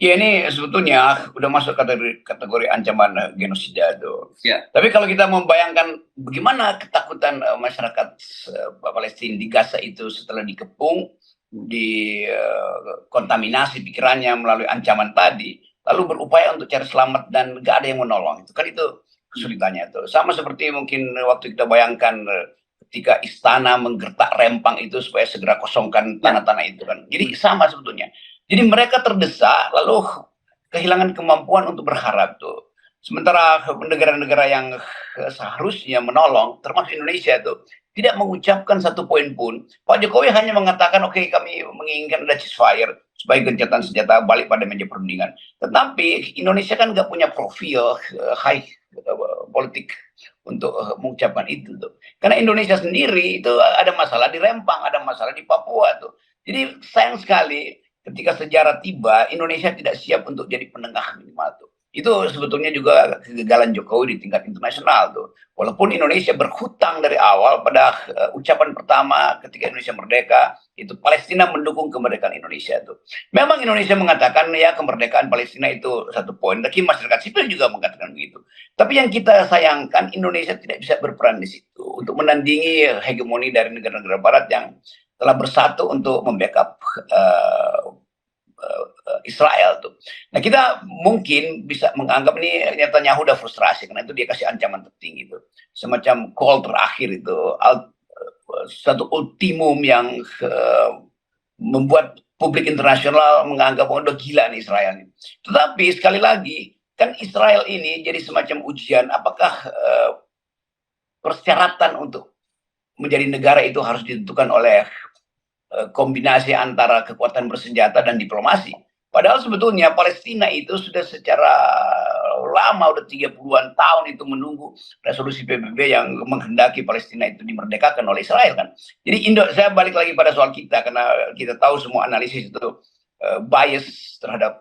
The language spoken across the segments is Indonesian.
Ya ini sebetulnya udah masuk kategori ancaman genosida tuh. Ya, Tapi kalau kita membayangkan bagaimana ketakutan masyarakat Palestina di Gaza itu setelah dikepung, dikontaminasi pikirannya melalui ancaman tadi, lalu berupaya untuk cari selamat dan gak ada yang menolong. Itu kan itu kesulitannya itu. Sama seperti mungkin waktu kita bayangkan ketika istana menggertak Rempang itu supaya segera kosongkan tanah-tanah itu kan. Jadi sama sebetulnya. Jadi mereka terdesak lalu kehilangan kemampuan untuk berharap tuh. Sementara negara-negara yang seharusnya menolong, termasuk Indonesia tuh, tidak mengucapkan satu poin pun. Pak Jokowi hanya mengatakan, oke, kami menginginkan ada ceasefire supaya gencatan senjata balik pada meja perundingan. Tetapi Indonesia kan nggak punya profil high politik untuk mengucapkan itu tuh. Karena Indonesia sendiri itu ada masalah di Rempang, ada masalah di Papua tuh. Jadi sayang sekali ketika sejarah tiba, Indonesia tidak siap untuk jadi penengah minimal tuh. Itu sebetulnya juga kegagalan Jokowi di tingkat internasional tuh. Walaupun Indonesia berhutang dari awal pada ucapan pertama ketika Indonesia merdeka, itu Palestina mendukung kemerdekaan Indonesia tuh. Memang Indonesia mengatakan ya kemerdekaan Palestina itu satu poin, tapi masyarakat sipil juga mengatakan begitu. Tapi yang kita sayangkan Indonesia tidak bisa berperan di situ untuk menandingi hegemoni dari negara-negara Barat yang telah bersatu untuk membackup Israel tuh. Nah kita mungkin bisa menganggap ini Netanyahu udah frustrasi karena itu dia kasih ancaman tertinggi itu, semacam call terakhir itu, satu ultimum yang membuat publik internasional menganggap oh udah gila nih Israel ini. Tetapi sekali lagi kan Israel ini jadi semacam ujian apakah persyaratan untuk menjadi negara itu harus ditentukan oleh kombinasi antara kekuatan bersenjata dan diplomasi. Padahal sebetulnya Palestina itu sudah secara lama, udah 30-an tahun itu menunggu resolusi PBB yang menghendaki Palestina itu dimerdekakan oleh Israel kan. Jadi saya balik lagi pada soal kita, karena kita tahu semua analisis itu bias terhadap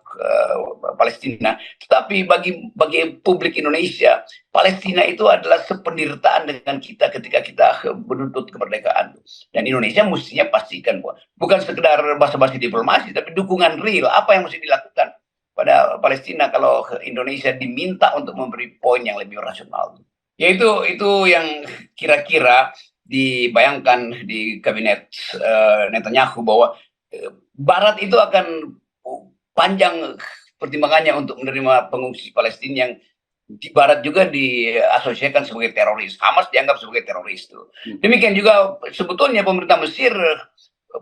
Palestina. Tetapi bagi publik Indonesia, Palestina itu adalah sependeritaan dengan kita ketika kita menuntut kemerdekaan. Dan Indonesia mestinya pastikan bukan sekedar basa-basi diplomasi, tapi dukungan real. Apa yang mesti dilakukan pada Palestina kalau Indonesia diminta untuk memberi poin yang lebih rasional. Yaitu itu yang kira-kira dibayangkan di kabinet Netanyahu bahwa Barat itu akan panjang pertimbangannya untuk menerima pengungsi Palestina yang di Barat juga diasosiasikan sebagai teroris. Hamas dianggap sebagai teroris tuh. Demikian juga sebetulnya pemerintah Mesir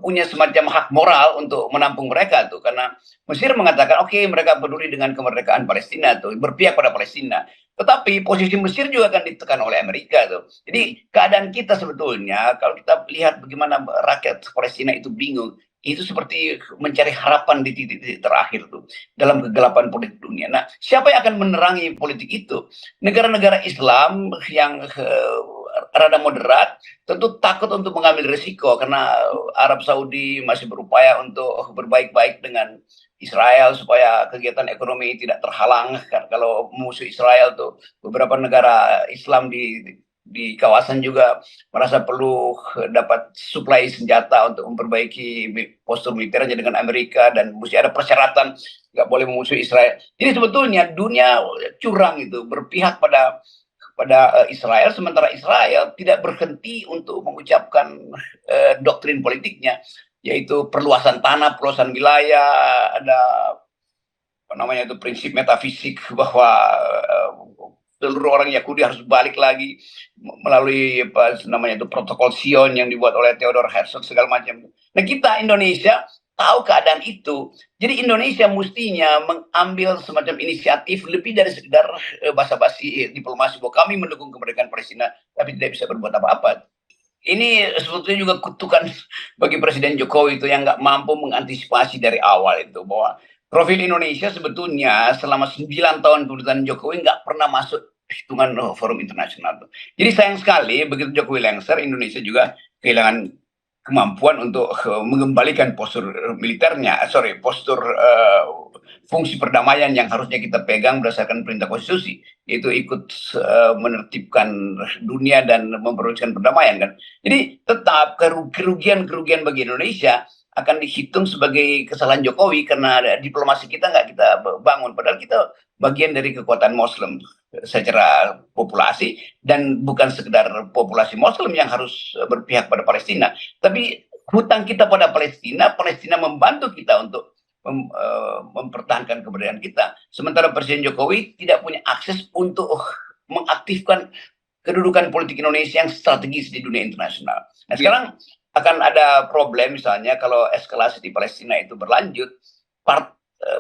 punya semacam hak moral untuk menampung mereka tuh, karena Mesir mengatakan oke, mereka peduli dengan kemerdekaan Palestina tuh, berpihak pada Palestina. Tetapi posisi Mesir juga akan ditekan oleh Amerika tuh. Jadi keadaan kita sebetulnya kalau kita lihat bagaimana rakyat Palestina itu bingung, itu seperti mencari harapan di titik-titik terakhir tuh dalam kegelapan politik dunia. Nah, siapa yang akan menerangi politik itu? Negara-negara Islam yang rada moderat tentu takut untuk mengambil risiko karena Arab Saudi masih berupaya untuk berbaik-baik dengan Israel supaya kegiatan ekonomi tidak terhalang. Kalau musuh Israel tuh beberapa negara Islam di kawasan juga merasa perlu dapat suplai senjata untuk memperbaiki postur militernya dengan Amerika, dan mesti ada persyaratan nggak boleh memusuhi Israel. Jadi sebetulnya dunia curang itu berpihak pada Israel, sementara Israel tidak berhenti untuk mengucapkan doktrin politiknya, yaitu perluasan tanah, perluasan wilayah, ada apa namanya itu prinsip metafisik bahwa seluruh orang Yahudi harus balik lagi melalui apa namanya itu protokol Sion yang dibuat oleh Theodor Herzl segala macam. Nah kita Indonesia tahu keadaan itu, jadi Indonesia mestinya mengambil semacam inisiatif lebih dari sekedar basa-basi diplomasi bahwa kami mendukung kemerdekaan Palestina tapi tidak bisa berbuat apa-apa. Ini sebetulnya juga kutukan bagi Presiden Jokowi itu yang nggak mampu mengantisipasi dari awal itu, bahwa profil Indonesia sebetulnya selama 9 tahun pemerintahan Jokowi nggak pernah masuk hitungan forum internasional. Jadi sayang sekali begitu Jokowi lengser, Indonesia juga kehilangan kemampuan untuk mengembalikan postur militernya, postur fungsi perdamaian yang harusnya kita pegang berdasarkan perintah konstitusi, yaitu ikut menertibkan dunia dan memperolehkan perdamaian kan. Jadi tetap kerugian bagi Indonesia akan dihitung sebagai kesalahan Jokowi karena diplomasi kita nggak kita bangun. Padahal kita bagian dari kekuatan Muslim secara populasi, dan bukan sekedar populasi Muslim yang harus berpihak pada Palestina, tapi hutang kita pada Palestina. Palestina membantu kita untuk mempertahankan kemerdekaan kita. Sementara Presiden Jokowi tidak punya akses untuk mengaktifkan kedudukan politik Indonesia yang strategis di dunia internasional. Nah, sekarang akan ada problem misalnya kalau eskalasi di Palestina itu berlanjut,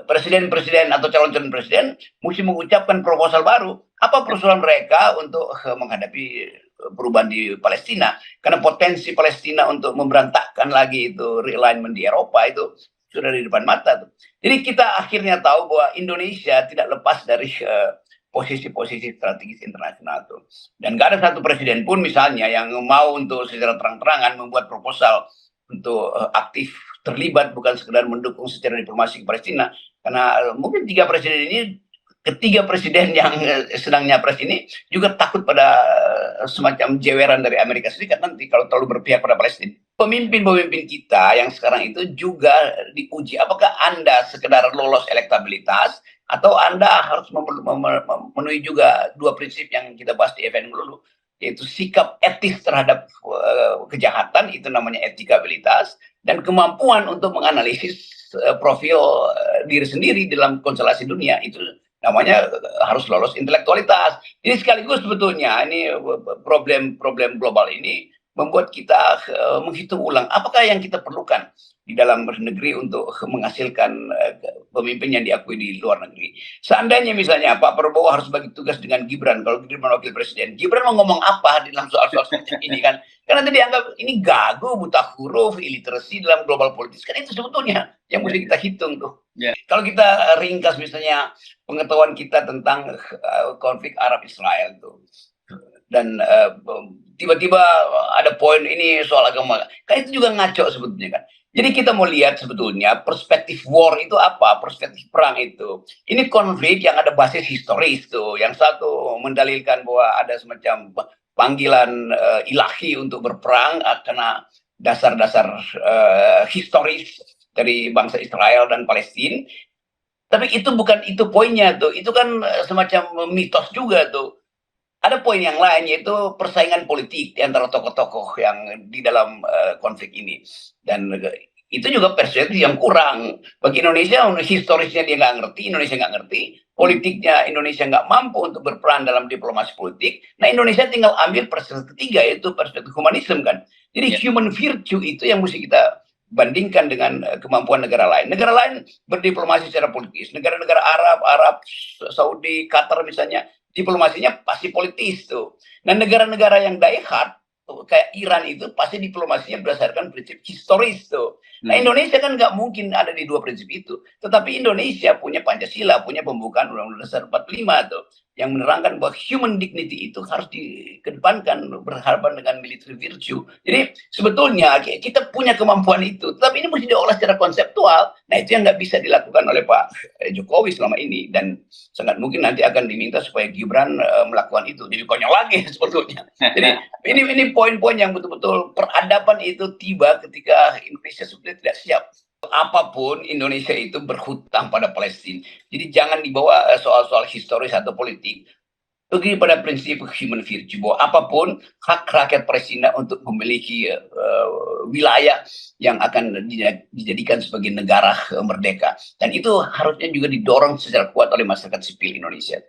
presiden-presiden atau calon-calon presiden mesti mengucapkan proposal baru. Apa proposal mereka untuk menghadapi perubahan di Palestina? Karena potensi Palestina untuk memberantakkan lagi itu realignment di Eropa itu sudah di depan mata. Jadi kita akhirnya tahu bahwa Indonesia tidak lepas dari posisi-posisi strategis internasional itu. Dan gak ada satu presiden pun misalnya yang mau untuk secara terang-terangan membuat proposal untuk aktif terlibat, bukan sekedar mendukung secara diplomasi Palestina. Karena mungkin ketiga presiden yang sedang nyapres ini juga takut pada semacam jeweran dari Amerika Serikat nanti kalau terlalu berpihak pada Palestina. Pemimpin-pemimpin kita yang sekarang itu juga diuji, apakah Anda sekedar lolos elektabilitas atau Anda harus memenuhi juga dua prinsip yang kita bahas di event dulu, yaitu sikap etis terhadap kejahatan, itu namanya etikabilitas, dan kemampuan untuk menganalisis profil diri sendiri dalam konstelasi dunia, itu namanya harus lolos intelektualitas. Jadi sekaligus sebetulnya ini problem global ini membuat kita menghitung ulang apakah yang kita perlukan di dalam negeri untuk menghasilkan pemimpin yang diakui di luar negeri. Seandainya misalnya Pak Prabowo harus bagi tugas dengan Gibran, kalau Gibran wakil presiden, Gibran mau ngomong apa di dalam soal-soal ini kan? Karena nanti dianggap ini gagu, buta huruf, illiterasi dalam global politik. Kan itu sebetulnya yang mesti kita hitung tuh. Kalau kita ringkas misalnya pengetahuan kita tentang konflik Arab-Israel tuh, dan tiba-tiba ada poin ini soal agama, kan itu juga ngaco sebetulnya kan. Jadi kita mau lihat sebetulnya perspektif war itu apa, perspektif perang itu. Ini konflik yang ada basis historis tuh. Yang satu mendalilkan bahwa ada semacam panggilan ilahi untuk berperang karena dasar-dasar historis dari bangsa Israel dan Palestina. Tapi itu bukan itu poinnya tuh. Itu kan semacam mitos juga tuh. Ada poin yang lain, yaitu persaingan politik di antara tokoh-tokoh yang di dalam konflik ini. Dan itu juga perspektif yang kurang. Bagi Indonesia, historisnya dia nggak ngerti, Indonesia nggak ngerti, politiknya Indonesia nggak mampu untuk berperan dalam diplomasi politik. Nah, Indonesia tinggal ambil perspektif ketiga, yaitu perspektif humanisme kan. Jadi human virtue itu yang mesti kita bandingkan dengan kemampuan negara lain. Negara lain berdiplomasi secara politis. Negara-negara Arab, Saudi, Qatar misalnya, diplomasinya pasti politis tuh. Nah, negara-negara yang die hard kayak Iran itu pasti diplomasinya berdasarkan prinsip historis tuh. Nah, Indonesia kan nggak mungkin ada di dua prinsip itu. Tetapi Indonesia punya Pancasila, punya pembukaan Undang-Undang Dasar 45 tuh, yang menerangkan bahwa human dignity itu harus dikedepankan berhadapan dengan military virtue. Jadi sebetulnya kita punya kemampuan itu, tetapi ini mesti diolah secara konseptual. Nah, itu yang nggak bisa dilakukan oleh Pak Jokowi selama ini, dan sangat mungkin nanti akan diminta supaya Gibran melakukan itu. Jadi konyol lagi sebetulnya. Jadi ini poin-poin yang betul-betul peradaban itu tiba ketika Indonesia sudah tidak siap. Apapun Indonesia itu berhutang pada Palestina. Jadi jangan dibawa soal-soal historis atau politik. Pergi pada prinsip human virtue, bahwa apapun hak rakyat Palestina untuk memiliki wilayah yang akan dijadikan sebagai negara merdeka. Dan itu harusnya juga didorong secara kuat oleh masyarakat sipil Indonesia.